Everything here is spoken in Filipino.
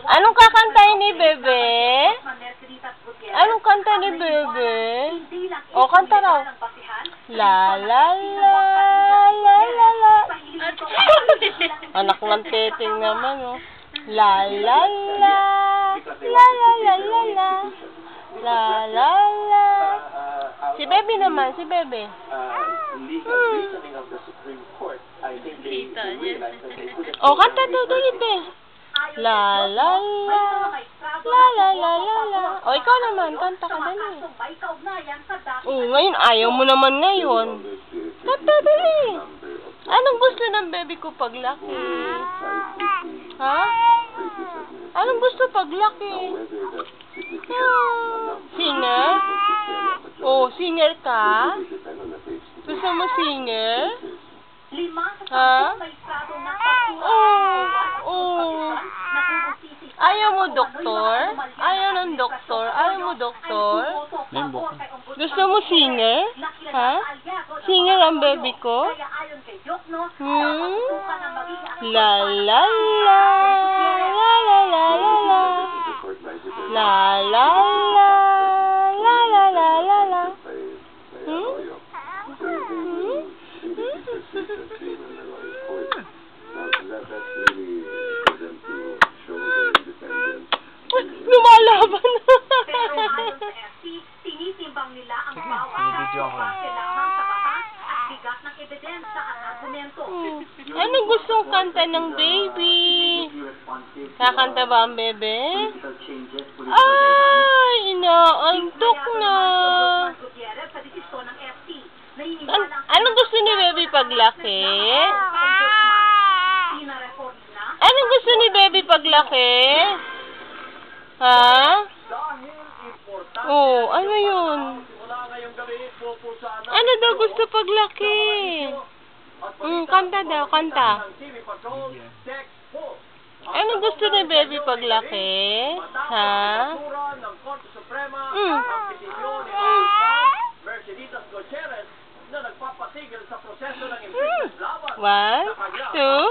Anong kakantahin ni Bebe? Anong kanta ni Bebe? O, kanta raw. La la la la la la. Anak ng teting naman, oh. La la la la la la la la. La la la. Si Bebe naman, si Bebe. O, kanta daw, dali, Be. La la la. La la la la la. O, ikaw naman, kanta ka dali. Ngayon, ayaw mo naman ngayon. Kanta dali. Anong gusto ng baby ko paglaki? Ha? Anong gusto paglaki? Singer? Oh, singer ka? Gusto mo singer? Ha? Oh. Ayaw mo doktor? Ayaw ng doktor? Ayaw mo doktor? Gusto mo singer? Ha? Singer ang baby ko? La la la. La la la la la. La la la. La la la la la. Lumalaban na. Tinitimbang nila ang bawat lamang sa batas at bigat ng ebidensya at argumento. Anong gustong kanta ng baby? Kakanta ba ang bebe? Ay, inaantok na. Anong gusto ni baby paglaki? Anong gusto ni baby paglaki? Ha? Oh, ano yun? Ano daw gusto paglaki? Kanta daw, kanta. Anong gusto ni baby paglaki? Ha? One, two.